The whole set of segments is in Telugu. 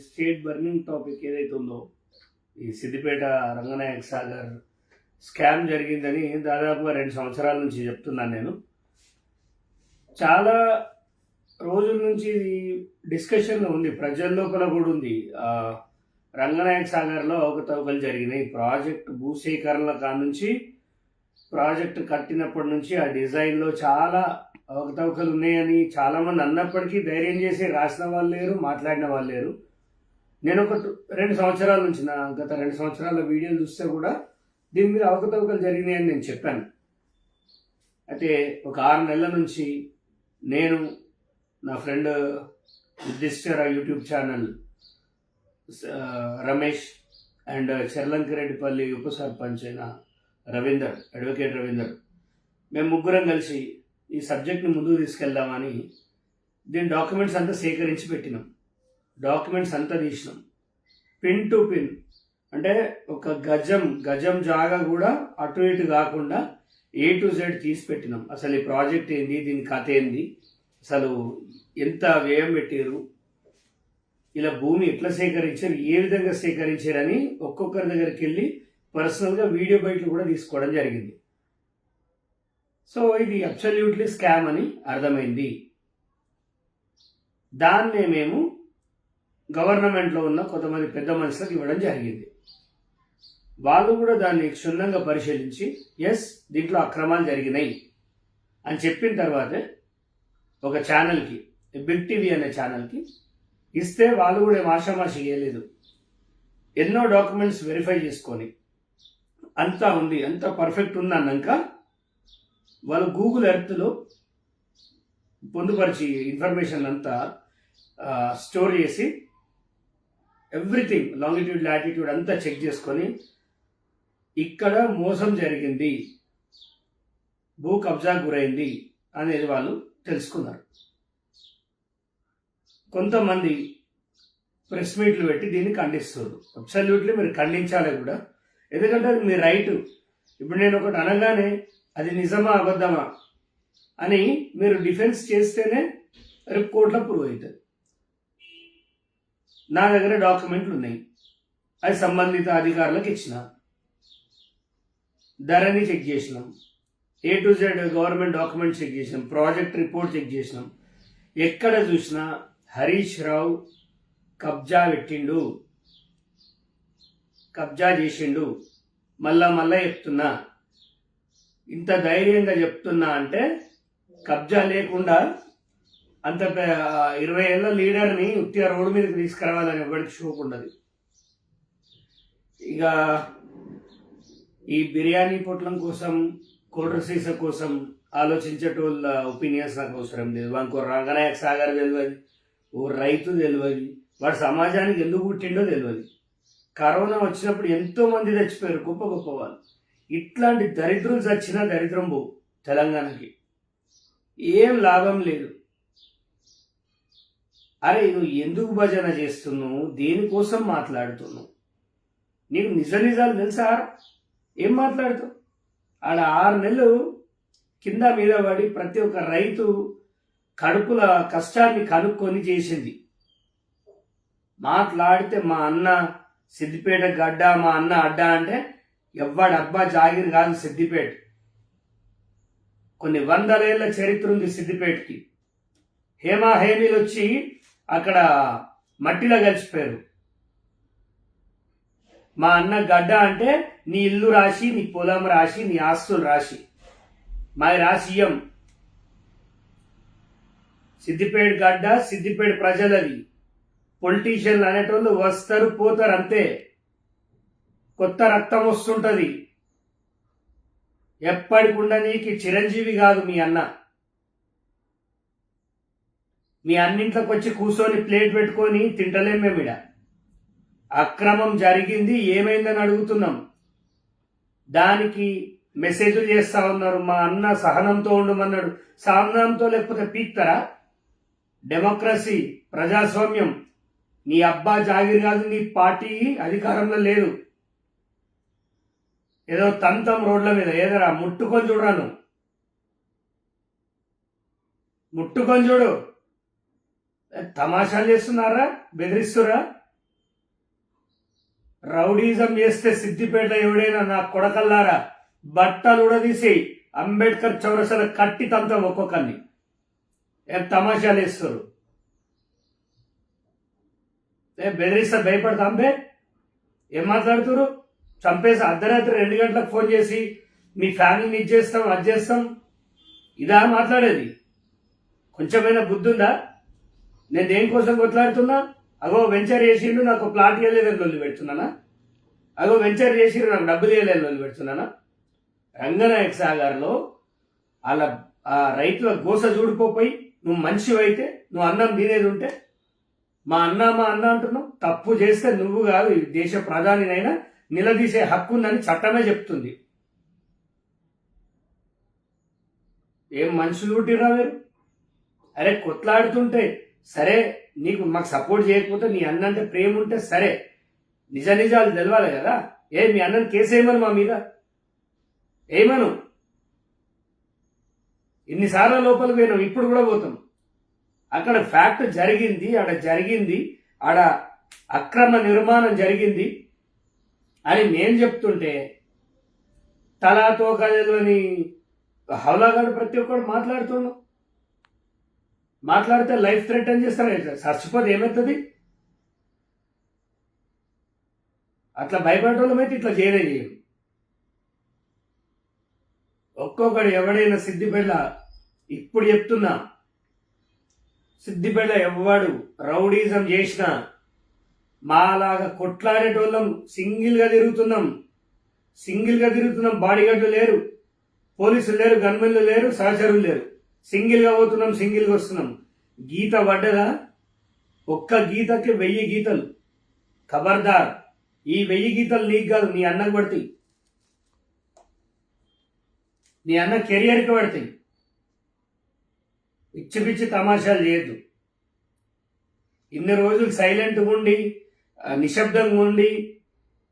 స్టేట్ బర్నింగ్ టాపిక్ ఏదైతే ఉందో ఈ సిద్దిపేట రంగనాయక సాగర్ స్కామ్ జరిగిందని దాదాపుగా 2 సంవత్సరాల నుంచి చెప్తున్నాను నేను. చాలా రోజుల నుంచి ఇది డిస్కషన్లో ఉంది, ప్రజల లోపల కూడా ఉంది. రంగనాయక సాగర్లో అవకతవకలు జరిగినాయి. ప్రాజెక్టు భూసేకరణల కానుంచి ప్రాజెక్టు కట్టినప్పటి నుంచి ఆ డిజైన్లో చాలా అవకతవకలు ఉన్నాయని చాలామంది అన్నప్పటికీ ధైర్యం చేసి రాసిన వాళ్ళు లేరు, మాట్లాడిన వాళ్ళు లేరు. నేను ఒక 2 సంవత్సరాల నుంచి గత 2 సంవత్సరాల వీడియోలు చూస్తే కూడా దీని మీద అవకతవకలు జరిగినాయని నేను చెప్పాను. అయితే ఒక 6 నెలల నుంచి నేను, నా friend Yudhishthira YouTube channel Ramesh and Cherlankireddipalli ఉప సర్పంచ్ అయిన రవీందర్, అడ్వకేట్ రవీందర్, మేము ముగ్గురం కలిసి ఈ సబ్జెక్ట్ని ముందుకు తీసుకెళ్దామని దీని డాక్యుమెంట్స్ అంతా సేకరించి పెట్టినాం. డాక్యుమెంట్స్ అంతా తీసినాం, పిన్ టు పిన్. అంటే ఒక గజం జాగా కూడా అటు ఇటు కాకుండా A to Z తీసి పెట్టినాం. అసలు ఈ ప్రాజెక్ట్ ఏంది, దీని కథ ఏంది, అసలు ఎంత వ్యయం పెట్టారు, ఇలా భూమి ఎట్లా సేకరించారు, ఏ విధంగా సేకరించారని ఒక్కొక్కరి దగ్గరికి వెళ్ళి పర్సనల్గా వీడియో బయటలు కూడా తీసుకోవడం జరిగింది. సో ఇది అబ్సల్యూట్లీ స్కామ్ అని అర్థమైంది. దాన్నే మేము గవర్నమెంట్లో ఉన్న కొంతమంది పెద్ద మనుషులకు ఇవ్వడం జరిగింది. వాళ్ళు కూడా దాన్ని క్షుణ్ణంగా పరిశీలించి ఎస్ దీంట్లో అక్రమాలు జరిగినాయి అని చెప్పిన తర్వాతే ఒక ఛానల్కి, బిగ్ టీవీ అనే ఛానల్కి ఇస్తే వాళ్ళు కూడా ఏం ఆషామాషి చేయలేదు. ఎన్నో డాక్యుమెంట్స్ వెరిఫై చేసుకొని అంతా ఉంది, అంతా పర్ఫెక్ట్ ఉంది అన్నాక వాళ్ళు గూగుల్ ఎర్త్లో పొందుపరిచి ఇన్ఫర్మేషన్ అంతా స్టోర్ చేసి ఎవ్రీథింగ్ లాంగిట్యూడ్ లాటిట్యూడ్ అంతా చెక్ చేసుకొని ఇక్కడ మోసం జరిగింది, భూ కబ్జా గురైంది అనేది వాళ్ళు తెలుసుకున్నారు. కొంతమంది ప్రెస్ మీట్లు పెట్టి దీన్ని ఖండిస్తారు. అబ్సల్యూట్లీ మీరు ఖండించాలి కూడా, ఎందుకంటే అది మీ రైటు. ఇప్పుడు నేను ఒకటి అనగానే అది నిజమా అబద్ధమా అని మీరు డిఫెన్స్ చేస్తేనే రేపు కోర్టులో ప్రూవ్ అవుతుంది. నా దగ్గర డాక్యుమెంట్లు ఉన్నాయి, అది సంబంధిత అధికారులకు ఇచ్చిన, ధరని చెక్ చేసినాం, A to Z government document check చేసినాం, ప్రాజెక్ట్ రిపోర్ట్ చెక్ చేసినాం. ఎక్కడ చూసినా హరీష్ రావు కబ్జా పెట్టిండు, కబ్జా చేసిండు. మళ్ళా చెప్తున్నా, ఇంత ధైర్యంగా చెప్తున్నా అంటే కబ్జా లేకుండా అంత 20 ఏళ్ళ లీడర్ని ఉత్తిగా రోడ్డు మీదకి తీసుకురావాలని ఎవరికి చూడకుండదు. ఇక ఈ బిర్యానీ పొట్లం కోసం, కోటర్ సీస కోసం ఆలోచించేటోళ్ళ ఒపీనియన్స్ నాకు అవసరం లేదు. వానికి రంగనాయక సాగర్ తెలియదు, ఓ రైతు తెలియదు, వాడు సమాజానికి ఎందుకు పుట్టిండో తెలియదు. కరోనా వచ్చినప్పుడు ఎంతో మంది చచ్చిపోయారు, గొప్ప గొప్ప వాళ్ళు. ఇట్లాంటి దరిద్రులు చచ్చినా దరిద్రం పోవు తెలంగాణకి, ఏం లాభం లేదు. అరే నువ్వు ఎందుకు భజన చేస్తున్నావు, దేనికోసం మాట్లాడుతున్నావు, నీకు నిజాలు తెలుసా? ఏం మాట్లాడుతావు? ఆడ 6 నెలలు కింద మీద పడి ప్రతి ఒక్క రైతు కడుపుల కష్టాన్ని కనుక్కొని చేసింది. మాట్లాడితే మా అన్న సిద్దిపేట గడ్డ, మా అన్న అడ్డా అంటే ఎవ్వడు అబ్బా జాగిర్ కాదు సిద్దిపేట. కొన్ని 100 ఏళ్ల చరిత్ర ఉంది సిద్దిపేటకి. హేమీలు వచ్చి అక్కడ మట్టిలో కలిసిపోయారు. మా అన్న గడ్డ అంటే నీ ఇల్లు రాసి, నీ పొలం రాసి, నీ ఆస్తులు రాసి, మాది రాసియం. సిద్దిపేట గడ్డ సిద్దిపేట ప్రజలది. పొలిటీషియన్లు అనేటోళ్ళు వస్తారు పోతారు అంతే, కొత్త రక్తం వస్తుంటది. ఎప్పటికుండా నీకు చిరంజీవి కాదు మీ అన్న. మీ అన్నింట్లోకి వచ్చి కూర్చొని ప్లేట్ పెట్టుకొని తింటలేం మేము. ఇడ అక్రమం జరిగింది, ఏమైందని అడుగుతున్నాం. దానికి మెసేజ్లు చేస్తా ఉన్నారు. మా అన్న సహనంతో ఉండమన్నాడు. సహనంతో లేకపోతే పీక్తారా? డెమోక్రసీ, ప్రజాస్వామ్యం నీ అబ్బా జాగిర్ కాదు, నీ పార్టీ అధికారంలో లేదు. ఏదో తంతం రోడ్ల మీద ఏదరా ముట్టుకొని చూడరాను, ముట్టుకొని చూడు. తమాషాలు చేస్తున్నారా, బెదిరిస్తురా? రౌడీజం చేస్తే సిద్దిపేట ఎవడైనా నా కొడకల్లారా బట్టలు ఉడదీసి అంబేద్కర్ చౌరసల కట్టి తంతం ఒక్కొక్కరిని ఏం తమాషాలు వేస్తారు. బెదిరిస్తా భయపడతా అంబే ఏం మాట్లాడుతున్నారు? చంపేసి అర్ధరాత్రి 2 గంటలకు ఫోన్ చేసి మీ ఫ్యామిలీని ఇది చేస్తాం అది చేస్తాం ఇదా మాట్లాడేది? కొంచెమైనా బుద్ధి ఉందా? నేను దేనికోసం కొట్లాడుతున్నా? అగో వెంచర్ చేసిండు నాకు ప్లాట్ ఇవ్వలేదని లొల్లి పెడుతున్నానా? అగో వెంచర్ చేసిండు నాకు డబ్బులు ఇవ్వలేదని లొల్లి పెడుతున్నానా? రంగనాయక సాగర్లో అలా ఆ రైతుల గోస చూడిపోయి నువ్వు మనిషివైతే నువ్వు అన్నం తినేది ఉంటే మా అన్న అంటున్నావు. తప్పు చేస్తే నువ్వు కాదు ఈ దేశ ప్రధానినైనా నిలదీసే హక్కు ఉందని చట్టమే చెప్తుంది. ఏం మనుషులు పుట్టిరా మీరు? అరే కొట్లాడుతుంటే సరే, నీకు మాకు సపోర్ట్ చేయకపోతే నీ అన్న అంటే ప్రేమ ఉంటే సరే, నిజాలు తెలవాలి కదా. మీ అన్నని కేసు వేయమను మా మీద, ఏమను. ఇన్నిసార్లు లోపలికి పోయినాం, ఇప్పుడు కూడా పోతాం. అక్కడ ఫ్యాక్ట్ జరిగింది, ఆడ అక్రమ నిర్మాణం జరిగింది అని నేను చెప్తుంటే తలాతో కథలోని హౌలాగాడు ప్రతి ఒక్కడు మాట్లాడితే లైఫ్ థ్రెటన్ చేస్తారు. చచ్చిపోతే ఏమవుతుంది? అట్లా భయపడటోళ్ళమైతే ఇట్లా చేయం. ఒక్కొక్కడు ఎవడైనా సిద్దిపేట, ఇప్పుడు చెప్తున్నా, సిద్దిపేట ఎవడు రౌడీజం చేసినా మాలాగా కొట్లాడేటోళ్ళం సింగిల్గా తిరుగుతున్నాం. బాడీగార్డులు లేరు, పోలీసులు లేరు, గన్మెన్లు లేరు, సహచరులు లేరు. సింగిల్గా పోతున్నాం, సింగిల్గా వస్తున్నాం. గీత పడ్డదా? ఒక్క గీతకి 1000 గీతలు. ఖబర్దార్, ఈ 1000 గీతలు నీకు కాదు, నీ అన్నకు పడతాయి, నీ అన్న కెరియర్కి పడతాయి. పిచ్చి తమాషాలు చేయొద్దు. ఇన్ని రోజులు సైలెంట్గా ఉండి నిశ్శబ్దంగా ఉండి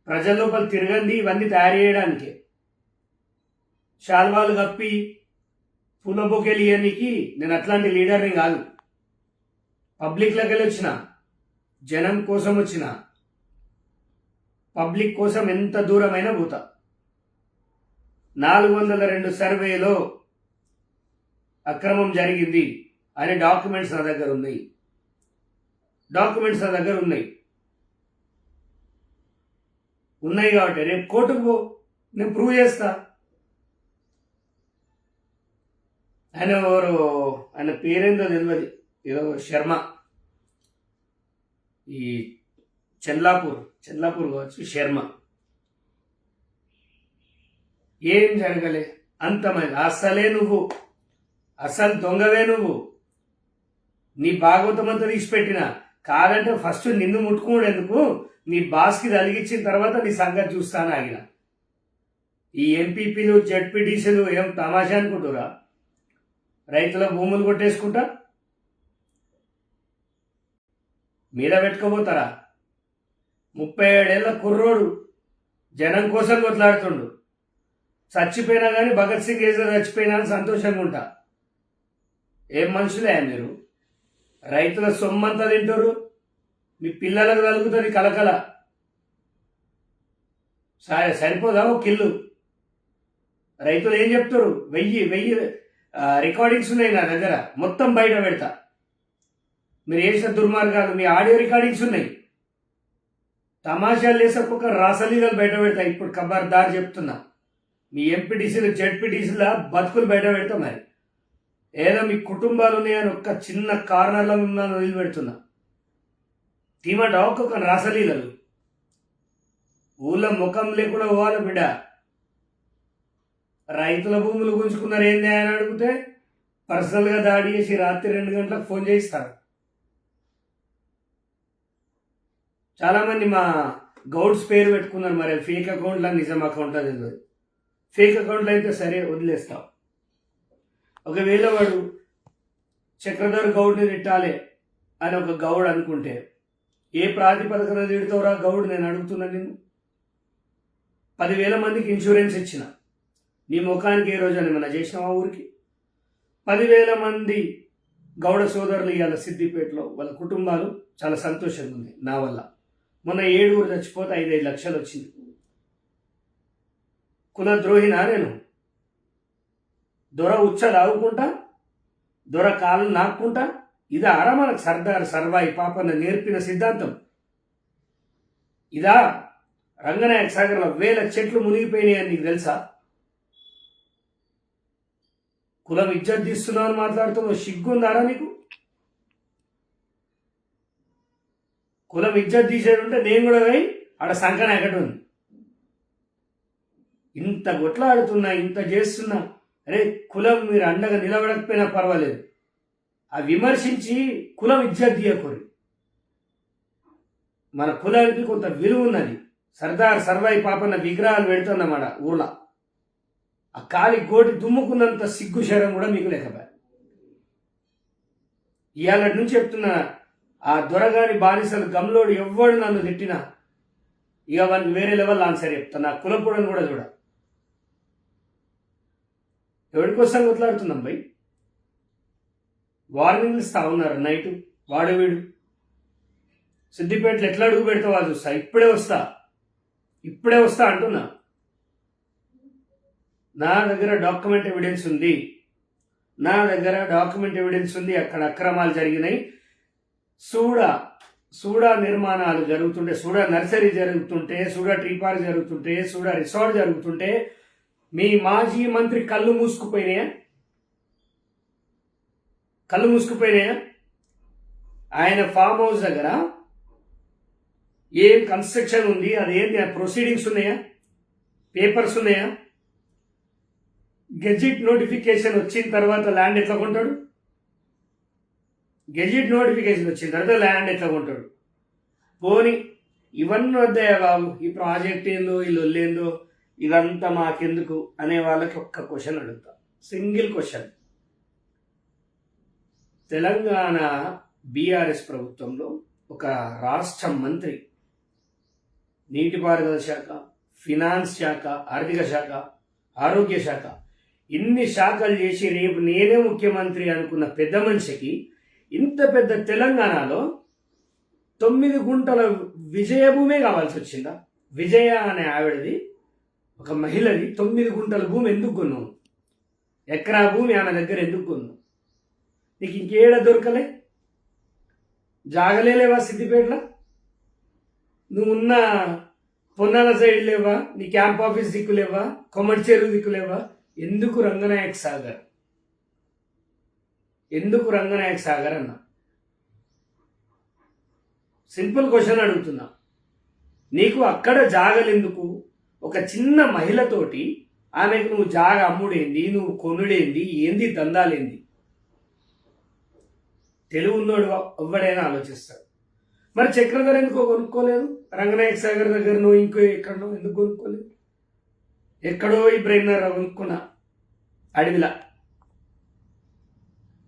ప్రజల లోపల తిరగండి ఇవన్నీ తయారు చేయడానికి. శాల్వాలు కప్పి పూల బొకేలు ఇవ్వడానికి నేను అట్లాంటి లీడర్ని కాదు. పబ్లిక్లోకి వెళ్ళి వచ్చిన, జనం కోసం వచ్చిన, పబ్లిక్ కోసం ఎంత దూరమైనా పోతా. 402 సర్వేలో అక్రమం జరిగింది అనే డాక్యుమెంట్స్ నా దగ్గర ఉన్నాయి. కాబట్టి రేపు కోర్టుకు పో, నేను ప్రూవ్ చేస్తా. ఆయన పేరేందో తెలియదు, ఏదో శర్మ, ఈ చెల్లాపూర్ కావచ్చు, శర్మ. ఏం జరగలే, అంతమైంది. అసలు దొంగవే నువ్వు. నీ భాగవతం అంతా తీసిపెట్టిన కాదంటే ఫస్ట్ నిన్ను ముట్టుకోడెందుకు, నీ బాస్కి తలిగించిన తర్వాత నీ సంగతి చూస్తాను ఆగిన. ఈ ఎంపీపీలు జడ్పీటీసీలు ఏం తమాషా అనుకుంటురా? రైతుల భూములు కొట్టేసుకుంటా మీద పెట్టుకోబోతారా? 37 ఏళ్ల కుర్రోడు జనం కోసం కొట్లాడుతుండు. చచ్చిపోయినా కానీ భగత్ సింగ్ ఏదో చచ్చిపోయినా అని సంతోషంగా ఉంటా. ఏం మనుషులే మీరు? రైతుల సొమ్మంతా తింటారు, మీ పిల్లలకు కలుగుతుంది కలకల. సరిపోదా ఒక కిల్లు? రైతులు ఏం చెప్తారు? 1000 రికార్డింగ్స్ ఉన్నాయి నా దగ్గర, మొత్తం బయట పెడతా. మీరు చేసిన దుర్మార్గాలు మీ ఆడియో రికార్డింగ్స్ ఉన్నాయి. తమాషాలు వేసొక్క రాసలీలలు బయట పెడతా. ఇప్పుడు ఖబర్దార్ చెప్తున్నా, మీ ఎంపీటీసీలు జడ్పీటీసీల బతుకులు బయట పెడతా. మరి ఏదో మీ కుటుంబాలు ఉన్నాయని ఒక్క చిన్న కార్నర్లో మిమ్మల్ని వదిలిపెడుతున్నా. తీమట ఒక్కొక్క రాసలీలలు ఊళ్ళో ముఖం లేకుండా పోవాలి బిడ్డ. రైతుల భూములు గుంజుకున్నారు ఏంది అని అడిగితే పర్సనల్గా దాడి చేసి రాత్రి 2 గంటలకు ఫోన్ చేయిస్తారు. చాలామంది మా గౌడ్స్ పేరు పెట్టుకున్నారు. మరి ఫేక్ అకౌంట్లో నిజం అకౌంట్లో తెలియదు. ఫేక్ అకౌంట్లో అయితే సరే వదిలేస్తాం. ఒకవేళ వాడు చక్రధర్ గౌడ్ని తిట్టాలి అని ఒక గౌడ్ అనుకుంటే ఏ ప్రాతిపదికన తిడతావురా గౌడ్? నేను అడుగుతున్నా. నేను 10,000 మందికి ఇన్సూరెన్స్ ఇచ్చిన. నీ ముఖానికి ఏ రోజు అని ఏమన్నా చేసినావా? ఊరికి 10,000 మంది గౌడ సోదరులు ఇవాళ సిద్దిపేటలో వాళ్ళ కుటుంబాలు చాలా సంతోషంగా ఉంది నా వల్ల. మొన్న 7 చచ్చిపోతే 5 లక్షలు వచ్చింది. కులద్రోహినా నేను? దొర ఉచ్చ లాగుకుంటా, దొర కాళ్ళు నాక్కుంటా? ఇదా అరా మనకు సర్దార్ సర్వాయి పాపన్న నేర్పిన సిద్ధాంతం? ఇదా? రంగనాయక సాగర్లో 1000 చెట్లు మునిగిపోయినాయని నీకు తెలుసా? కులం ఇజ్జత్ తీస్తున్నావు అని మాట్లాడుతున్నావు, సిగ్గుందారా నీకు? కులం ఇజ్జత్ తీసేది ఉంటే నేను కూడా పోయి ఆడ సంకన ఎక్కడు ఉంది. ఇంత కొట్లాడుతున్నా, ఇంత చేస్తున్నా, అరే కులం మీరు అండగా నిలబడకపోయినా పర్వాలేదు, ఆ విమర్శించి కులం ఇజ్జత్ తీయకూడదు. మన కులానికి కొంత విలువ ఉన్నది. సర్దార్ సర్వాయి పాపన్న విగ్రహాలు పెడుతున్నమాట ఊర్లో. ఆ కాలి గోటి దుమ్ముకున్నంత సిగ్గు శరం కూడా మీకు లేకపోయా. ఇవాళ నుంచి చెప్తున్నా, ఆ దొరగాని బానిసలు గమ్లోడు ఎవ్వడు నన్ను తిట్టినా ఇక వాళ్ళకి వేరే లెవెల్ ఆన్సర్ చెప్తాను. నా కులపూడని కూడా చూడ. ఎవరికోసం కొట్లాడుతున్నాం భయ్? వార్నింగ్లు ఇస్తా ఉన్నారు నైటు, వాడు వీడు. సిద్దిపేటలో ఎట్లా అడుగు పెడతావా చూస్తా, ఇప్పుడే వస్తా అంటున్నా. నా దగ్గర డాక్యుమెంట్ ఎవిడెన్స్ ఉంది. అక్కడ అక్రమాలు జరిగినాయి. సూడా నిర్మాణాలు జరుగుతుంటే, సూడా నర్సరీ జరుగుతుంటే, సూడా ట్రీ పార్క్ జరుగుతుంటే, సూడా రిసార్ట్ జరుగుతుంటే మీ మాజీ మంత్రి కళ్ళు మూసుకుపోయినాయా? ఆయన ఫామ్ హౌస్ దగ్గర ఏం కన్స్ట్రక్షన్ ఉంది, అదేంటి ప్రొసీడింగ్స్ ఉన్నాయా, పేపర్స్ ఉన్నాయా? గెజిట్ నోటిఫికేషన్ వచ్చిన తర్వాత ల్యాండ్ ఎట్లా కొంటాడు? పోని ఇవన్నీ వద్దాయా బాబు, ఈ ప్రాజెక్ట్ ఏందో, ఈ లొల్లేందో, ఇదంతా మాకెందుకు అనే వాళ్ళకి ఒక్క క్వశ్చన్ అడుగుతా, సింగిల్ క్వశ్చన్. తెలంగాణ బీఆర్ఎస్ ప్రభుత్వంలో ఒక రాష్ట్ర మంత్రి, నీటిపారుదల శాఖ, ఫినాన్స్ శాఖ, ఆర్థిక శాఖ, ఆరోగ్య శాఖ, ఇన్ని శాఖలు చేసి రేపు నేనే ముఖ్యమంత్రి అనుకున్న పెద్ద మనిషికి ఇంత పెద్ద తెలంగాణలో 9 గుంటల విజయభూమే కావాల్సి వచ్చిందా? విజయ అనే ఆవిడది, ఒక మహిళది 9 గుంటల భూమి ఎందుకు కొన్నావు? ఎకరా భూమి ఆమె దగ్గర ఎందుకు కొన్నావు? నీకు ఇంకేడ దొరకలే? జాగలేవా సిద్దిపేటలో? నువ్వున్న పొన్నాల సైడ్ లేవా? నీ క్యాంప్ ఆఫీస్ దిక్కు లేవా? కొమ్మటి చెరువు దిక్కు లేవా? ఎందుకు రంగనాయక సాగర్ అన్న? సింపుల్ క్వశ్చన్ అడుగుతున్నా. నీకు అక్కడ జాగలెందుకు? ఒక చిన్న మహిళతోటి ఆమెకు నువ్వు జాగ అమ్ముడేంది, నువ్వు కొనుడేంది, ఏంది దందాలేంది? తెలుగు ఉన్నోడు ఎవ్వడైనా ఆలోచిస్తాడు. మరి చక్రధర్ ఎందుకో కొనుక్కోలేదు? రంగనాయక సాగర్ దగ్గర నువ్వు ఇంకో ఎక్కడో ఎందుకు కొనుక్కోలేదు? ఎక్కడో ఈ బ్రెయినర్ కొనుక్కున్నా అడవిలా.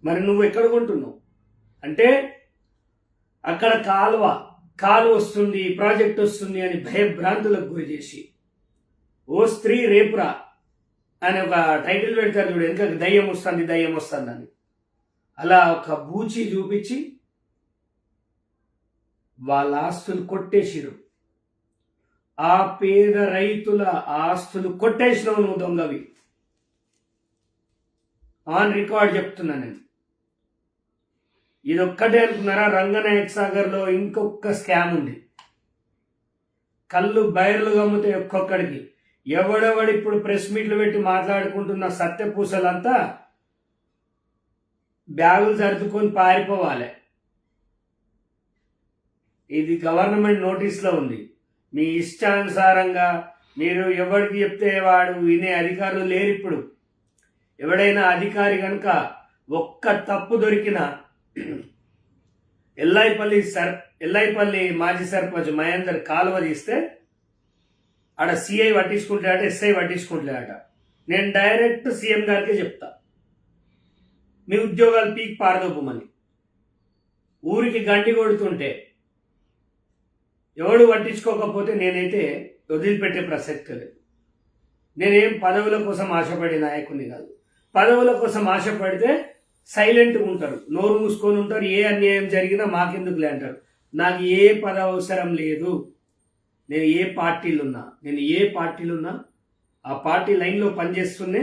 మరి నువ్వు ఎక్కడ కొంటున్నావు? అంటే అక్కడ కాలువ వస్తుంది, ప్రాజెక్ట్ వస్తుంది అని భయభ్రాంతులకు గురి చేసి, ఓ స్త్రీ రేపురా అని ఒక టైటిల్ పెడతారు చూడు, ఇంకా దయ్యం వస్తుంది అని, అలా ఒక బూచి చూపించి వాళ్ళ ఆస్తులు కొట్టేసిరు. ఆ పేద రైతుల ఆస్తులు కొట్టేసినావు నువ్వు, దొంగవి. ఆన్ రికార్డ్ చెప్తున్నా నేను. ఇదొక్కటే అనుకున్నారా? రంగనాయక సాగర్లో ఇంకొక స్కామ్ ఉంది. కళ్ళు బైర్లు గమ్మితే ఒక్కొక్కడికి ఇప్పుడు ప్రెస్ మీట్లు పెట్టి మాట్లాడుకుంటున్న సత్యపూసలంతా బ్యాగులు సర్దుకొని పారిపోవాలి. ఇది గవర్నమెంట్ నోటీస్లో ఉంది. మీ ఇష్టానుసారంగా మీరు ఎవరికి చెప్తే వాడు వినే అధికారులు లేరు ఇప్పుడు. ఎవడైనా అధికారి కనుక ఒక్క తప్పు దొరికిన ఎల్లాయిపల్లి మాజీ సర్పంచ్ మహేందర్ కాలువ తీస్తే ఆడ సిఐ పట్టించుకుంటాడట, ఎస్ఐ పట్టించుకుంటాడట. నేను డైరెక్ట్ సీఎం గారికి చెప్తా, మీ ఉద్యోగాలు పీక్ పారదోపమని. ఊరికి గంటి కొడుతుంటే ఎవడు పట్టించుకోకపోతే నేనైతే వదిలిపెట్టే ప్రసక్తి లేదు. నేనేం పదవుల కోసం ఆశపడే నాయకుని కాదు. పదవుల కోసం ఆశపడితే సైలెంట్గా ఉంటారు, నోరు మూసుకొని ఉంటారు, ఏ అన్యాయం జరిగినా మాకెందుకులే అంటారు. నాకు ఏ పదవి అవసరం లేదు. నేను ఏ పార్టీలున్నా ఆ పార్టీ లైన్లో పనిచేస్తూనే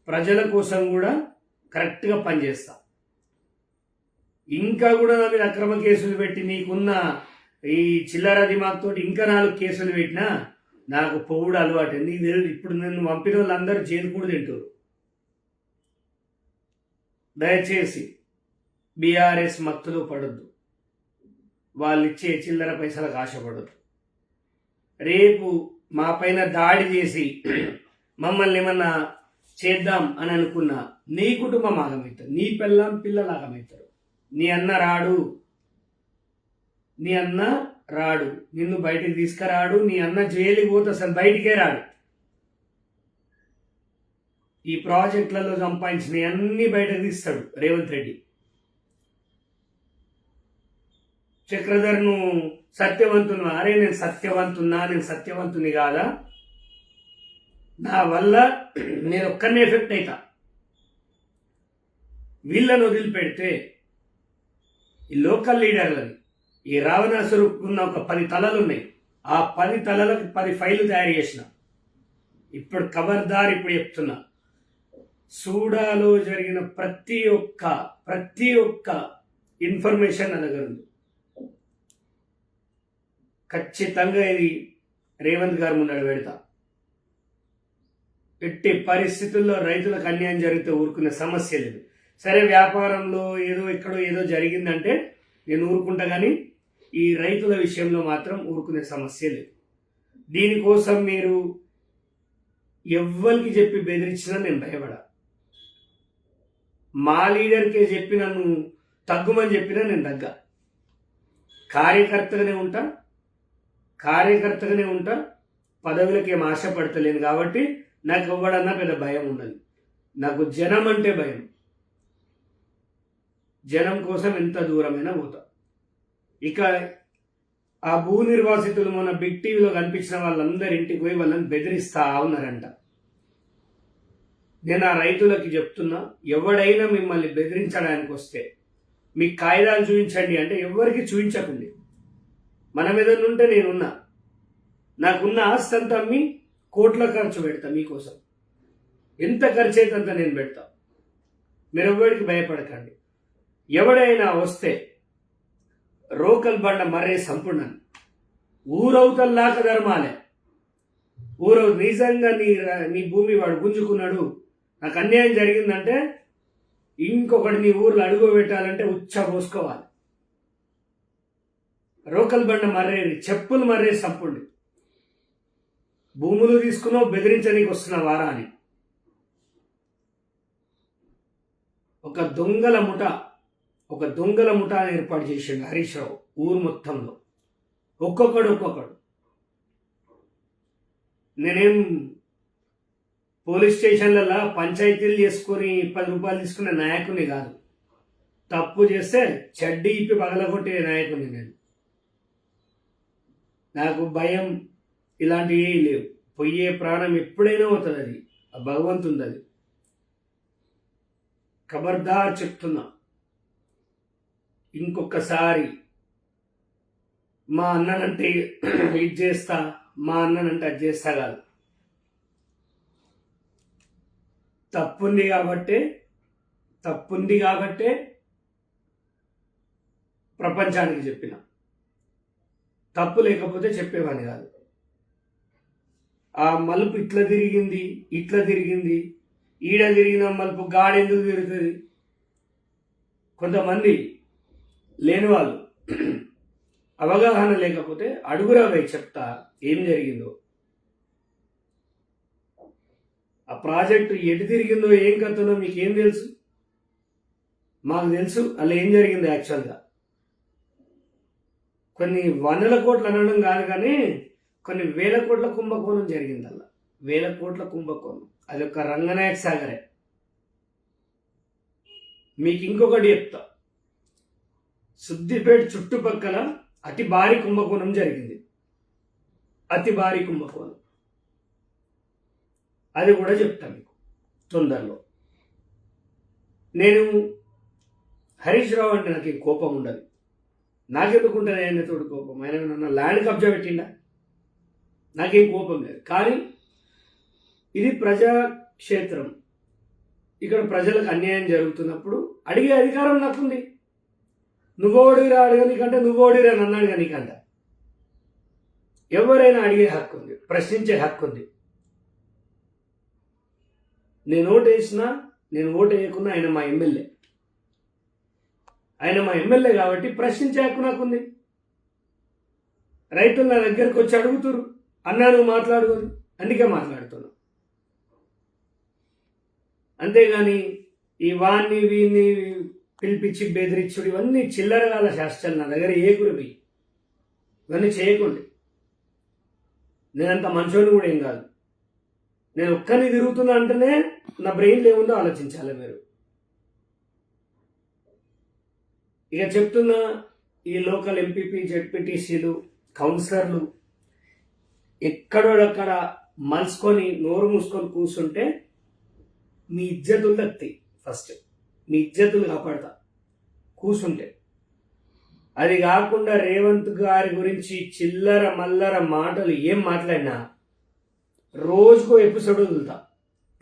ప్రజల కోసం కూడా కరెక్ట్గా పనిచేస్తా. ఇంకా కూడా నా మీద అక్రమ కేసులు పెట్టి నీకున్న ఈ చిల్లర దిమాగ్తో ఇంకా 4 కేసులు పెట్టినా నాకు పొగుడు అలవాటు. నీకు తెలియదు, ఇప్పుడు నన్ను పంపిన వాళ్ళందరూ జైలు కూడా తింటారు. దయచేసి బీఆర్ఎస్ మత్తులో పడొద్దు, వాళ్ళు ఇచ్చే చిల్లర పైసలకు ఆశపడద్దు. రేపు మా పైన దాడి చేసి మమ్మల్ని ఏమన్నా చేద్దాం అని అనుకున్నా నీ కుటుంబం ఆగమవుతారు, నీ పిల్లలు ఆగమవుతారు. నీ అన్న రాడు, నిన్ను బయటికి తీసుకురాడు. నీ అన్న జైలుకి పోతే అసలు బయటికే రాడు. ఈ ప్రాజెక్టులలో సంపాదించినవి అన్ని బయటకు తీస్తాడు రేవంత్ రెడ్డి. చక్రధర్ను సత్యవంతున్నా, అరే నేను సత్యవంతుని కాదా, నా వల్ల నేను ఒక్కరిని ఎఫెక్ట్ అవుతా. వీళ్ళను వదిలిపెడితే ఈ లోకల్ లీడర్లని, ఈ రావణాసురుకున్న ఒక 10 తలలు ఉన్నాయి. ఆ 10 తలలకు 10 ఫైళ్ళు తయారు చేసిన. ఇప్పుడు ఖబర్దార్, ఇప్పుడు చెప్తున్నా, సూడాలో జరిగిన ప్రతి ఒక్క ఇన్ఫర్మేషన్ నా దగ్గర ఉంది. ఖచ్చితంగా ఇది రేవంత్ గారు ముందర పెడతా. ఎట్టి పరిస్థితుల్లో రైతులకు అన్యాయం జరిగితే ఊరుకునే సమస్య లేదు. సరే, వ్యాపారంలో ఏదో జరిగిందంటే నేను ఊరుకుంటా, కానీ ఈ రైతుల విషయంలో మాత్రం ఊరుకునే సమస్య లేదు. దీనికోసం మీరు ఎవ్వరికి చెప్పి బెదిరించినా నేను భయపడా. మా లీడర్కే చెప్పి నన్ను తగ్గుమని చెప్పినా నేను తగ్గా. కార్యకర్తగానే ఉంటా. పదవులకి ఏం ఆశపడతలేను కాబట్టి నాకు ఎవ్వడన్నా పెద్ద భయం ఉండదు. నాకు జనం అంటే భయం. జనం కోసం ఎంత దూరమైనా పోతా. ఇక ఆ భూ నిర్వాసితులు మొన్న బిగ్ టీవీలో కనిపించిన వాళ్ళందరి ఇంటికి పోయి వాళ్ళని బెదిరిస్తా ఉన్నారంట. నేను ఆ రైతులకి చెప్తున్నా, ఎవడైనా మిమ్మల్ని బెదిరించడానికి వస్తే మీ కాయిదాలు చూపించండి అంటే ఎవరికి చూపించకండి. మన మీద ఉంటే నేనున్నా, నాకున్న ఆస్తి అంతా అమ్మి కోట్ల ఖర్చు పెడతా మీకోసం. ఎంత ఖర్చు అయితే అంత నేను పెడతా. మీరు ఎవరికి భయపడకండి. ఎవడైనా వస్తే రోకల్ బండ మర్రే సంపూర్ణాన్ని ఊరవుతల్లాక ధర్మాలే. నిజంగా నీ భూమి వాడు గుంజుకున్నాడు, నాకు అన్యాయం జరిగిందంటే ఇంకొకటి నీ ఊర్లో అడుగు పెట్టాలంటే ఉచ్చ పోసుకోవాలి. రోకల్ బండ మర్రేది, చెప్పులు మర్రే సంపుండి. భూములు తీసుకున్నావు, బెదిరించడానికి వస్తున్న వారా అని. ఒక దొంగల ముఠ ఏర్పాటు చేసిండు హరీష్ రావు ఊరు మొత్తంలో. ఒక్కొక్కడు నేనేం పోలీస్ స్టేషన్లలో పంచాయతీలు చేసుకొని 10 రూపాయలు తీసుకునే నాయకుని కాదు. తప్పు చేస్తే చెడ్డీ ఇప్పి పగలగొట్టే నాయకుని నేను. నాకు భయం ఇలాంటివి లేవు. పోయే ప్రాణం ఎప్పుడైనా అవుతుంది, అది ఆ భగవంతుంది. అది ఖబర్దార్ చెప్తున్నా. ఇంకొకసారి మా అన్ననంటే ఇది చేస్తా, మా అన్ననంటే అది చేస్తా కాదు. తప్పుంది కాబట్టే ప్రపంచానికి చెప్పిన. తప్పు లేకపోతే చెప్పేవాని కాదు. ఆ మలుపు ఇట్లా తిరిగింది, ఈడ తిరిగిన మలుపు గాడెందుకు తిరుగుతుంది? కొంతమంది లేని వాళ్ళు, అవగాహన లేకపోతే అడుగురావే చెప్తా ఏం జరిగిందో. ఆ ప్రాజెక్టు ఎటు తిరిగిందో, ఏం కథనో మీకేం తెలుసు? మాకు తెలుసు అలా ఏం జరిగిందో. యాక్చువల్గా కొన్ని 100 కోట్లు అనడం కాదు, కానీ కొన్ని 1000 కోట్ల కుంభకోణం జరిగింది. అలా 1000 కోట్ల కుంభకోణం. అది ఒక రంగనాయక సాగరే. మీకు ఇంకొకటి చెప్తా, సిద్దిపేట చుట్టుపక్కల అతి భారీ కుంభకోణం జరిగింది. అతి భారీ కుంభకోణం, అది కూడా చెప్తాను మీకు తొందరలో. నేను హరీష్ రావు అంటే నాకు కోపం ఉండదు. నాకెందుకుంటుంది ఆయన తోడు కోపం? ఆయన నన్ను ల్యాండ్ కబ్జా పెట్టిండా? నాకేం కోపం లేదు. కానీ ఇది ప్రజాక్షేత్రం, ఇక్కడ ప్రజలకు అన్యాయం జరుగుతున్నప్పుడు అడిగే అధికారం నాకుంది. నువ్వోడిరా అడగనికంటే నువ్వోడిరా నన్ను అడగనికంట. ఎవరైనా అడిగే హక్కు ఉంది, ప్రశ్నించే హక్కు ఉంది. నేను ఓటు వేసినా నేను ఓటు వేయకున్నా ఆయన మా ఎమ్మెల్యే. ఆయన మా ఎమ్మెల్యే కాబట్టి ప్రశ్నించే హక్కు నాకుంది. రైతులు నా దగ్గరకు వచ్చి అడుగుతురు, అన్నా నువ్వు మాట్లాడుకోరు, అందుకే మాట్లాడుతున్నా. అంతేగాని ఈ వాన్ని వీన్ని పిలిపించి బెదిరించుడు ఇవన్నీ చిల్లరగాల శాస్త్రాలు. నా దగ్గర ఏ గురివి ఇవన్నీ చేయకండి. నేనంత మంచోని కూడా ఏం కాదు. నేను ఒక్కరిని తిరుగుతున్నా అంటేనే నా బ్రెయిన్లో ఏముందో ఆలోచించాలి మీరు. ఇక చెప్తున్నా, ఈ లోకల్ ఎంపీపీ జెడ్పీటీసీలు కౌన్సిలర్లు ఎక్కడోడక్కడ మలుసుకొని నోరు మూసుకొని కూర్చుంటే మీ ఇజ్జతులు దక్తాయి. ఫస్ట్ మీ ఇజ్జతులు కాపాడతా కూర్చుంటే. అది కాకుండా రేవంత్ గారి గురించి చిల్లర మల్లర మాటలు ఏం మాట్లాడినా రోజుకో ఎపిసోడ్ వదులుతా.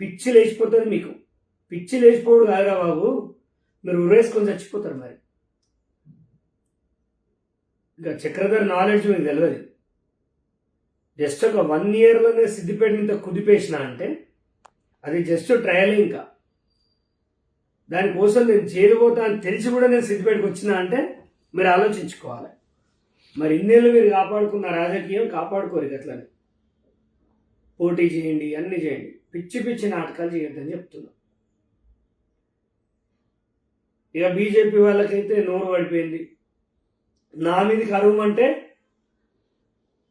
పిచ్చి లేచిపోతుంది మీకు. పిచ్చి లేచిపోడు కాదురా బాబు, మీరు ఉరేసుకొని చచ్చిపోతారు. మరి ఇంకా చక్రధర్ నాలెడ్జ్ మీకు తెలియదు. జస్ట్ ఒక 1 yearలోనే సిద్దిపేట ఇంత కుదిపేసిన అంటే అది జస్ట్ ట్రయల్. ఇంకా దానికోసం నేను జైలు పోతా అని తెలిసి కూడా నేను సిద్దిపేటకు వచ్చినా అంటే మీరు ఆలోచించుకోవాలి. మరి ఇన్నేళ్ళు మీరు కాపాడుకున్న రాజకీయం కాపాడుకోరు. అట్లని పోటీ చేయండి, అన్నీ చేయండి, పిచ్చి పిచ్చి నాటకాలు చేయొద్దని చెప్తున్నా. ఇక బీజేపీ వాళ్ళకైతే నోరు పడిపోయింది. నా మీదకి అరుమంటే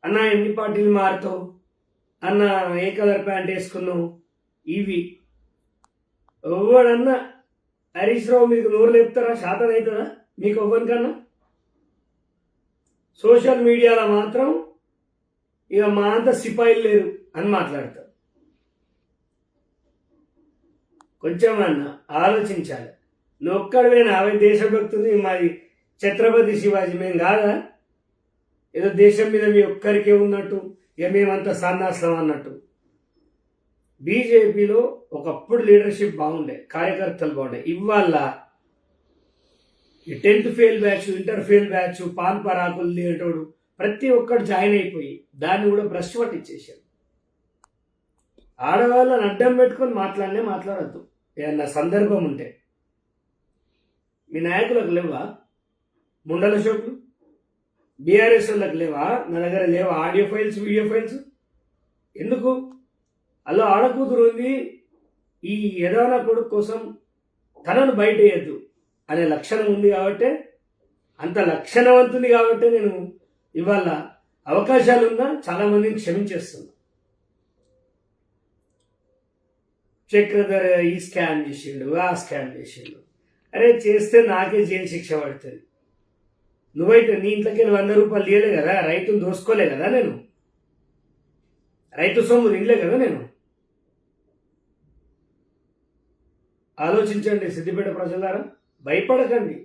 అన్న ఎన్ని పార్టీలు మారుతావు అన్న, ఏ కలర్ ప్యాంట్ వేసుకున్నావు, ఇవి ఎవడన్నా హరీష్ రావు మీకు నోరు లేపుతారా? శాతం అవుతుందా మీకు ఎవ్వరికన్నా? సోషల్ మీడియాలో మాత్రం ఇక మా అంత సిపాయిలు లేరు అని మాట్లాడతారు. కొంచెం అన్న ఆలోచించాలి. నువ్వు ఒక్కడవేనా అవి దేశభక్తుని? మాది ఛత్రపతి శివాజీ మేము కాదా? ఏదో దేశం మీద మీ ఒక్కరికే ఉన్నట్టు, ఇక మేమంతా సన్నాసం అన్నట్టు. బీజేపీలో ఒకప్పుడు లీడర్షిప్ బాగుండే, కార్యకర్తలు బాగుండే. ఇవాళ ఈ 10th fail batch, inter fail batch, పాన్ పరాకులు లేటోడు ప్రతి ఒక్కడు జాయిన్ అయిపోయి దాన్ని కూడా భ్రష్టు పట్టించేశారు. ఆడవాళ్ళని అడ్డం పెట్టుకొని మాట్లాడద్దు. ఏమన్నా సందర్భం ఉంటే. మీ నాయకులకు లేవా ముండల షోకులు? బీఆర్ఎస్ వాళ్ళకి లేవా? నా దగ్గర లేవా ఆడియో ఫైల్స్, వీడియో ఫైల్స్? ఎందుకు? అలా ఆడకూతురు ఉంది, ఈ యదాన కొడుకు కోసం తనను బయట వేయద్దు అనే లక్షణం ఉంది కాబట్టి, అంత లక్షణవంతుంది కాబట్టి నేను ఇవాళ అవకాశాలున్నా చాలామందిని క్షమించేస్తున్నా. చక్రధర్ ఈ స్కామ్ చేసిండు, ఆ స్కామ్ చేసిండు. అరే చేస్తే నాకే జైలు శిక్ష పడుతుంది. నువ్వైతే నీ ఇంట్లోకి వెళ్ళి 100 రూపాయలు తీయలే కదా, రైతును దోసుకోలే కదా, నేను రైతు సొమ్ము తినలే కదా నేను. ఆలోచించండి సిద్దిపేట ప్రజలారా, భయపడకండి.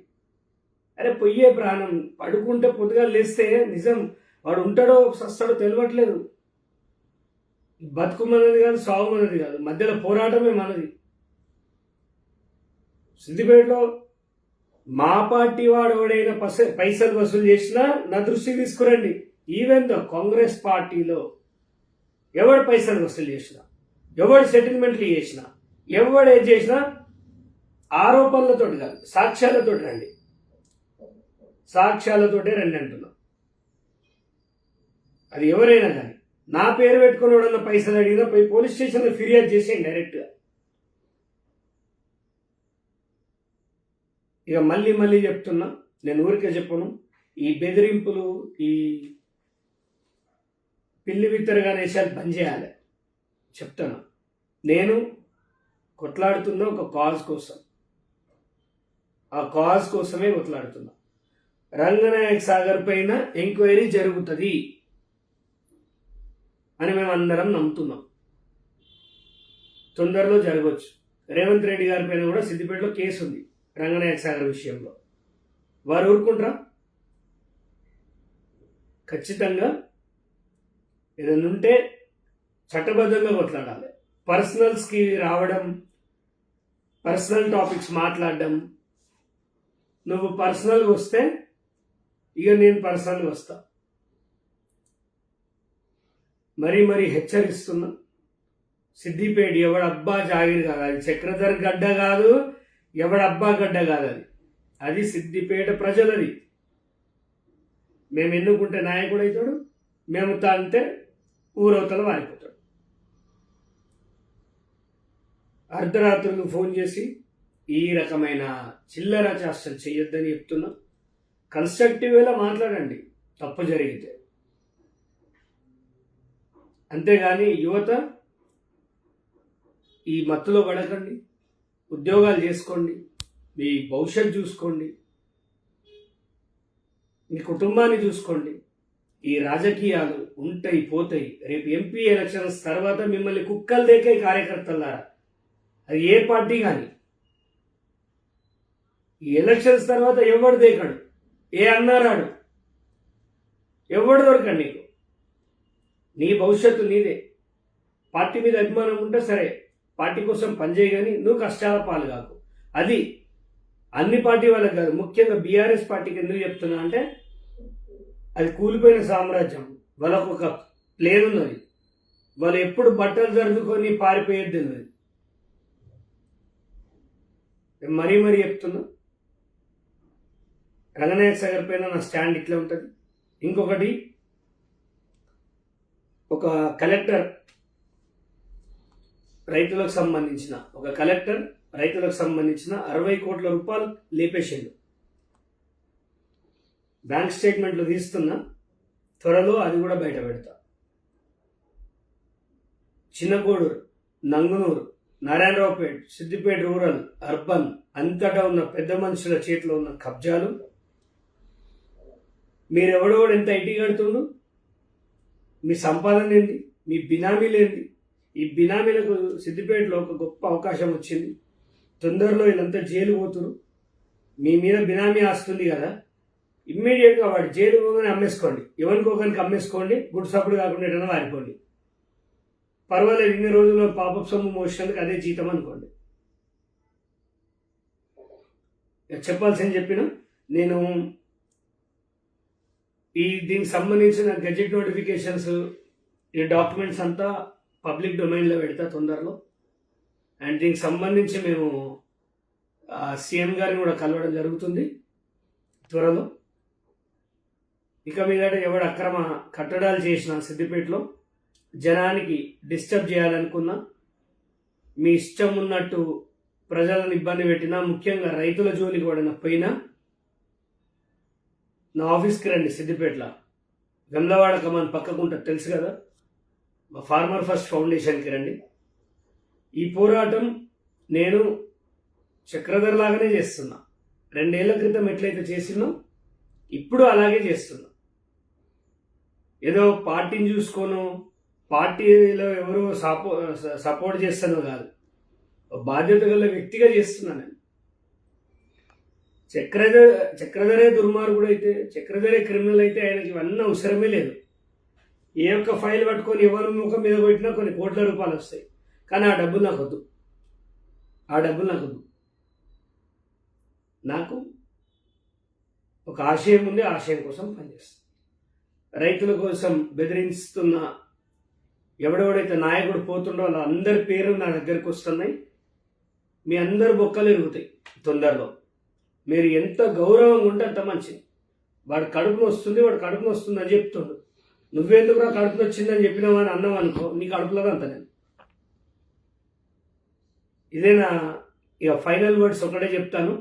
అరే పొయ్యే ప్రాణం, పడుకుంటే పొద్దుగా లేస్తే నిజం వాడు ఉంటాడో సస్తాడో తెలియట్లేదు. బతుకు మనది కాదు, సాగు మనది కాదు, మధ్యలో పోరాటమే మనది. సిద్దిపేటలో మా పార్టీ వాడు ఎవడైనా పైసలు వసూలు చేసినా నా దృష్టికి తీసుకురండి. ఈవెన్ ద కాంగ్రెస్ పార్టీలో ఎవడు పైసలు వసూలు చేసినా, ఎవడు సెటిల్మెంట్లు చేసినా, ఎవడు ఏది చేసినా ఆరోపణలతోటి కాదు, సాక్ష్యాలతోటి రండి. సాక్ష్యాలతోటే రండి అంటున్నా. అది ఎవరైనా కానీ నా పేరు పెట్టుకుని ఎవడన్నా పైసలు అడిగినా పోయి పోలీస్ స్టేషన్లో ఫిర్యాదు చేసేయండి డైరెక్ట్గా. ఇక మళ్ళీ చెప్తున్నా, నేను ఊరికే చెప్పను. ఈ బెదిరింపులు, ఈ పిల్లి విత్తరగా విషయాలు బంద్ చేయాలి చెప్తాను. నేను కొట్లాడుతున్న ఒక కాజ్ కోసం, ఆ కాజ్ కోసమే కొట్లాడుతున్నా. రంగనాయక్ సాగర్ పైన ఎంక్వైరీ జరుగుతుంది అని మేమందరం నమ్ముతున్నాం. తొందరలో జరగవచ్చు. రేవంత్ రెడ్డి గారి పైన కూడా సిద్దిపేటలో కేసు ఉంది రంగనాయక్ సాగర్ విషయంలో. వారు ఊరుకుంటారా? ఖచ్చితంగా ఏదైనా ఉంటే చట్టబద్ధంగా కొట్లాడాలి. పర్సనల్స్కి రావడం, పర్సనల్ టాపిక్స్ మాట్లాడడం, నువ్వు పర్సనల్గా వస్తే ఇక నేను పర్సనల్గా వస్తా. మరీ హెచ్చరిస్తున్నా. సిద్దిపేట ఎవడబ్బా జాగిరి కాదు, అది చక్రధర్ గడ్డ కాదు, ఎవడబ్బా గడ్డ కాదు, అది సిద్దిపేట ప్రజలది. మేము ఎన్నుకుంటే నాయకుడు అవుతాడు, మేము తాంటే ఊరవతల వారిపోతాడు. అర్ధరాత్రులు ఫోన్ చేసి ఈ రకమైన చిల్లర చేష్టలు చేయొద్దని చెప్తున్నా. కన్స్ట్రక్టివ్ వేలా మాట్లాడండి తప్పు జరిగితే, అంతేగాని యువత ఈ మత్తులో పడకండి. ఉద్యోగాలు చేసుకోండి, మీ భవిష్యత్తు చూసుకోండి, మీ కుటుంబాన్ని చూసుకోండి. ఈ రాజకీయాలు ఉంటాయి పోతాయి. రేపు ఎంపీ ఎలక్షన్స్ తర్వాత మిమ్మల్ని కుక్కలు దేకే కార్యకర్తలారా, అది ఏ పార్టీ కానీ. ఈ ఎలక్షన్స్ తర్వాత ఎవడు దేకాడు, ఏ అన్నారాడు, ఎవడు దొరకండి నీకు. నీ భవిష్యత్తు నీదే. పార్టీ మీద అభిమానం ఉంటే సరే, పార్టీ కోసం పనిచేయ, కానీ నువ్వు కష్టాల పాలు కాకు. అది అన్ని పార్టీ వాళ్ళకి కాదు, ముఖ్యంగా బీఆర్ఎస్ పార్టీకి ఎందుకు చెప్తున్నా అంటే, అది కూలిపోయిన సామ్రాజ్యం. వాళ్ళకు ఒక ప్లేన్ ఉన్నది, వాళ్ళు ఎప్పుడు బట్టలు జరుపుకొని పారిపోయేది ఉన్నది. మరీ చెప్తున్నా, రంగనాయక సాగర్ పైన నా స్టాండ్ ఇట్లా ఉంటుంది. ఇంకొకటి, ఒక కలెక్టర్ రైతులకు సంబంధించిన 60 కోట్ల రూపాయలు లేపేసిండు. బ్యాంక్ స్టేట్మెంట్లు తీస్తున్నా, త్వరలో అది కూడా బయట పెడతా. చిన్నకోడూరు, నంగునూరు, నారాయణరావుపేట, సిద్దిపేట రూరల్, అర్బన్ అంతటా ఉన్న పెద్ద మనుషుల చేతిలో ఉన్న కబ్జాలు. మీరెవడోడు ఎంత ఐటీ కడుతుండు, మీ సంపాదన ఏంది, మీ బినామీలు ఏంది? ఈ బినామీలకు సిద్దిపేటలో ఒక గొప్ప అవకాశం వచ్చింది. తొందరలో వీళ్ళంతా జైలు పోతురు. మీ మీద బినామీ ఆస్తుంది కదా, ఇమ్మీడియట్గా వాడు జైలు పోగానే అమ్మేసుకోండి, ఎవరికొకరికి అమ్మేసుకోండి, గుడ్ సప్పుడు కాకుండా ఎటైనా వారిపోండి. పర్వాలేదు, ఇన్ని రోజుల్లో పాపప్ సొమ్ము మోసినందుకు అదే జీతం అనుకోండి. చెప్పాల్సింది చెప్పిన. నేను దీనికి సంబంధించిన గెజెట్ నోటిఫికేషన్స్, ఈ డాక్యుమెంట్స్ అంతా పబ్లిక్ డొమైన్లో పెడతా తొందరలో. అండ్ దీనికి సంబంధించి మేము సీఎం గారిని కూడా కలవడం జరుగుతుంది త్వరలో. ఇక మీదట ఎవడు అక్రమ కట్టడాలు చేసిన సిద్దిపేటలో జనానికి డిస్టర్బ్ చేయాలనుకున్నా, మీ ఇష్టం ఉన్నట్టు ప్రజలను ఇబ్బంది పెట్టినా, ముఖ్యంగా రైతుల జోలికి పడిన పోయినా, నా ఆఫీస్కి రండి. సిద్దిపేటలో గంధవాడ కమాన్ పక్కకుంటుంది, తెలుసు కదా, మా ఫార్మర్ ఫస్ట్ ఫౌండేషన్కి రండి. ఈ పోరాటం నేను చక్రధర్ లాగానే చేస్తున్నా. 2 ఏళ్ల క్రితం ఎట్లయితే చేసినో ఇప్పుడు అలాగే చేస్తున్నా. ఏదో పార్టీని చూసుకోను, పార్టీలో ఎవరో సపోర్ట్ చేస్తానో కాదు, బాధ్యత గల వ్యక్తిగా చేస్తున్నాను నేను. చక్రధరే దుర్మార్గుడు అయితే, చక్రధరే క్రిమినల్ అయితే ఆయనకి ఇవన్నీ అవసరమే లేదు. ఏ ఒక్క ఫైల్ పట్టుకొని ఎవరి ముఖం మీద పెట్టినా కొన్ని కోట్ల రూపాయలు వస్తాయి. కానీ ఆ డబ్బులు నాకు వద్దు. నాకు ఒక ఆశయం ఉంది, ఆశయం కోసం పనిచేస్తాను. రైతుల కోసం బెదిరిస్తున్న ఎవడెవడైతే నాయకుడు పోతుండో వాళ్ళ అందరి పేర్లు నా దగ్గరకు వస్తున్నాయి. మీ అందరు బొక్కలు ఎరుగుతాయి తొందరలో. మీరు ఎంత గౌరవంగా ఉంటే అంత మంచిది. వాడు కడుపును వస్తుంది అని చెప్తుండు. నువ్వెందుకు రా కడుపును వచ్చిందని చెప్పినావా అని అన్నావు అనుకో, నీ కడుపులో అంత. ఇదే నా ఇక ఫైనల్ వర్డ్స్ ఒకటే చెప్తాను.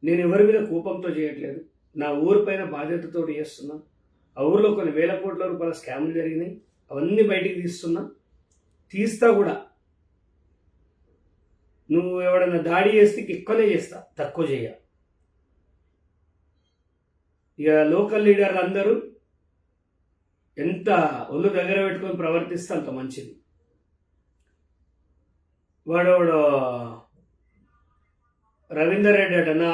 నేను ఎవరి మీద కోపంతో చేయట్లేదు, నా ఊరి పైన బాధ్యతతో చేస్తున్నా. ఆ ఊరిలో కొన్ని 1000 కోట్ల రూపాయల స్కామ్లు జరిగినాయి, అవన్నీ బయటికి తీస్తా కూడా. నువ్వు ఎవడన్నా దాడి చేస్తే ఎక్కువనే చేస్తా, తక్కువ చేయ. ఇక లోకల్ లీడర్లు అందరూ ఎంత ఒళ్ళు దగ్గర పెట్టుకొని ప్రవర్తిస్తే అంత మంచిది. వాడు రవీందర్ రెడ్డి అట నా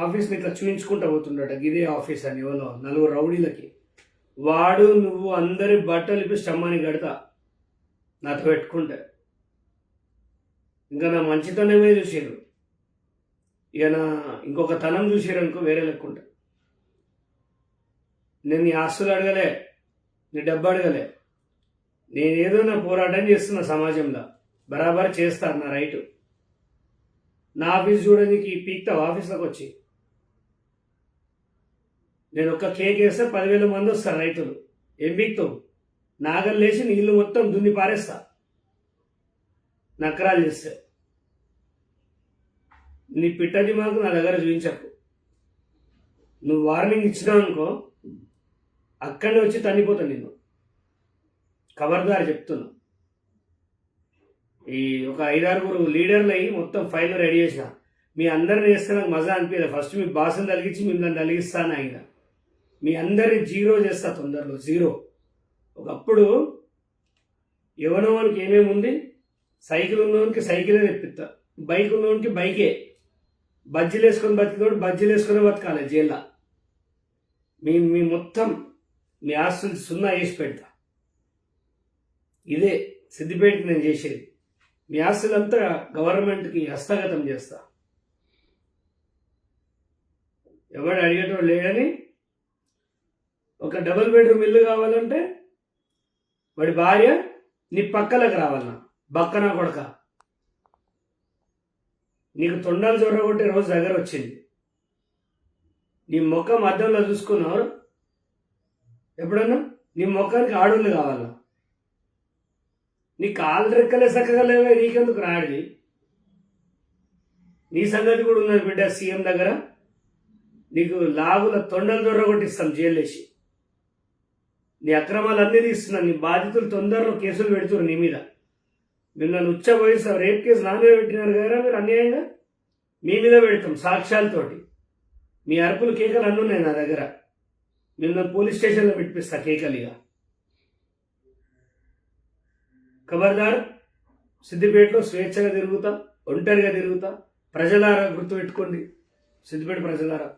ఆఫీస్ని ఇట్లా చూయించుకుంటూ పోతుండట. ఇదే ఆఫీస్ అని ఎవరో 4 రౌడీలకి వాడు నువ్వు అందరి బట్టలు ఇప్పి స్టమ్మని కడతా నాతో పెట్టుకుంటే. ఇంకా నా మంచితనమే చూసారు, ఇక నా ఇంకొక తనం చూసారు అనుకో వేరే లెక్కుంటా. నేను నీ ఆస్తులు అడగలే, నీ డబ్బు అడగలే. నేనేదో నా పోరాటం చేస్తున్నా సమాజంలో, బరాబర్ చేస్తాను, నా రైటు. నా ఆఫీస్ చూడడానికి పీక్తావు ఆఫీస్లోకి వచ్చి. నేను ఒక్క కేక్ వేస్తే 10,000 మంది వస్తారు రైతులు. ఏం పీక్తావు? నాగలు లేచి నీళ్ళు మొత్తం దున్ని పారేస్తా నక్కరాలు చేస్తే. నీ పిట్టది మాకు నా దగ్గర చూపించకు. నువ్వు వార్నింగ్ ఇచ్చినావు అనుకో, అక్కడే వచ్చి తన్నిపోతా నిన్ను. ఖబర్దారు చెప్తున్నా. ఈ ఒక 5-6 లీడర్లు అయ్యి మొత్తం ఫైల్ రెడీ చేసిన. మీ అందరిని వేస్తే నాకు మజా అనిపించలేదు. ఫస్ట్ మీ బాసుని తలిగించి మిమ్మల్ని తలిగిస్తాను ఆయన. మీ అందరిని జీరో చేస్తా తొందరలో, జీరో. ఒకప్పుడు ఎవరికి ఏమేమి ఉంది, సైకిల్ ఉన్నవానికి సైకిలే తెప్పిస్తా, బైక్ ఉన్నవానికి బైకే. బజ్జీలు వేసుకొని బతికినోడు బజ్జీలు వేసుకొని బతకాలి జైల్లో. మీ మొత్తం మీ ఆస్తులు సున్నా వేసి పెడతా. ఇదే సిద్దిపేటకి నేను చేసేది. మీ ఆస్తులంతా గవర్నమెంట్కి హస్తగతం చేస్తా. ఎవడు అడిగేటోడు లేడని. ఒక డబుల్ బెడ్రూమ్ ఇల్లు కావాలంటే వాడి భార్య నీ పక్కలకు రావాలన్నా, బక్కన కొడక. నీకు తొండాలు చొరగొట్టే రోజు దగ్గర వచ్చింది. నీ ముఖం అద్దంలో చూసుకున్నావు ఎప్పుడన్నా? నీ ముఖానికి ఆడుళ్ళు కావాలా? నీ కాళ్ళు రెక్కలే చక్కగా లేవే, నీకెందుకు రాడి? నీ సంగతి కూడా ఉన్నది బిడ్డ సీఎం దగ్గర. నీకు లాగుల తొండలు దొరగొట్టిస్తాం జైలు వేసి. నీ అక్రమాలన్నీ తీస్తున్నాను. నీ బాధితులు తొందరలో కేసులు పెడుతున్నారు నీ మీద. మిమ్మల్ని ఉచ్చబోయి రేప్ కేసు నా మీద పెట్టినారు కదా మీరు అన్యాయంగా. మీ మీద పెడతాం సాక్ష్యాలతోటి. మీ అరుపులు కేకలు అన్నీ ఉన్నాయి నా దగ్గర. మిమ్మల్ని పోలీస్ స్టేషన్లో పెట్టిస్తా కేకలిగా. ఖబర్దార్. సిద్దిపేటలో స్వేచ్ఛగా తిరుగుతా, ఒంటరిగా తిరుగుతా. ప్రజలారా గుర్తుపెట్టుకోండి, సిద్దిపేట ప్రజలారా,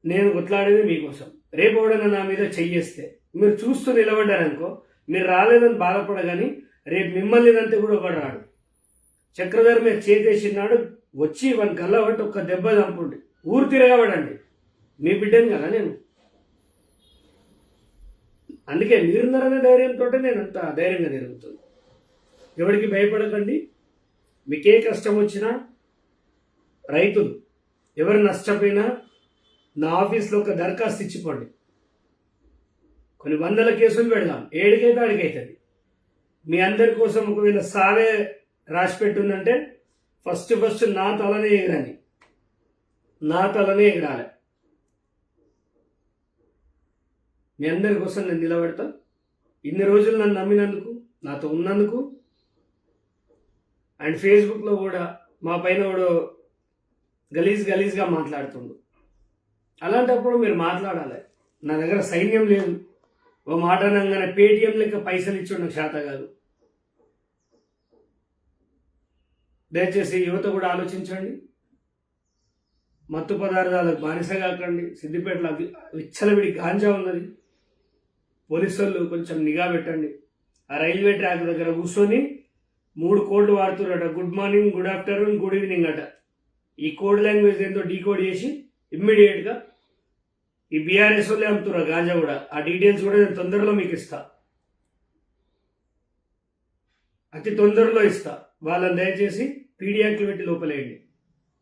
నేను కొట్లాడేది మీకోసం. రేపు ఎవడైనా నా మీద చెయ్యేస్తే మీరు చూస్తూ నిలబడ్డారనుకో, మీరు రాలేదని బాధపడగాని రేపు మిమ్మల్ని నంతే కూడా ఒకడు రాడు. చక్రధర్ మీద చేసేసినాడు వచ్చి వాని గల్లబట్టి ఒక్క దెబ్బ చంపుండి ఊరు తిరగబడండి. మీ బిడ్డని కదా నేను. అందుకే మీరున్నారనే ధైర్యంతో నేను అంత ధైర్యంగా తిరుగుతుంది. ఎవరికి భయపడకండి. మీకే కష్టం వచ్చినా, రైతులు ఎవరు నష్టపోయినా నా ఆఫీస్లో ఒక దరఖాస్తు ఇచ్చిపోండి. కొన్ని 100 కేసులు పెడదాం, ఏడికైతే అడిగైతుంది. మీ అందరి కోసం ఒకవేళ సావే రాసి పెట్టుందంటే ఫస్ట్ నా తలనే ఎగరాలి, నా తలనే ఎగరాలి. మీ అందరి కోసం నేను నిలబడతా. ఇన్ని రోజులు నన్ను నమ్మినందుకు, నాతో ఉన్నందుకు. అండ్ ఫేస్బుక్లో కూడా మా పైన కూడా గలీజ్గా మాట్లాడుతుండు. అలాంటప్పుడు మీరు మాట్లాడాలి. నా దగ్గర సైన్యం లేదు. ఓ మాట అనగానే పేటిఎం లెక్క పైసలు ఇచ్చి నాకు శాత కాదు. దయచేసి యువత కూడా ఆలోచించండి. మత్తు పదార్థాలకు బానిస కాకండి. సిద్దిపేటలో విచ్చలవిడి గాంజా ఉన్నది. పోలీసు వాళ్ళు కొంచెం నిఘా పెట్టండి. ఆ రైల్వే ట్రాక్ దగ్గర కూర్చొని 3 కోడ్లు వాడుతున్నారట. Good morning, good afternoon, good evening అట. ఈ కోడ్ లాంగ్వేజ్ ఏంటో డీకోడ్ చేసి ఇమ్మీడియట్గా ఈ బీఆర్ఎస్ వాళ్ళే అమ్ముతున్నారు గాంజా కూడా. ఆ డీటెయిల్స్ కూడా నేను తొందరలో మీకు ఇస్తా, అతి తొందరలో ఇస్తా. వాళ్ళని దయచేసి పీడియాక్లు పెట్టి లోపలేయండి.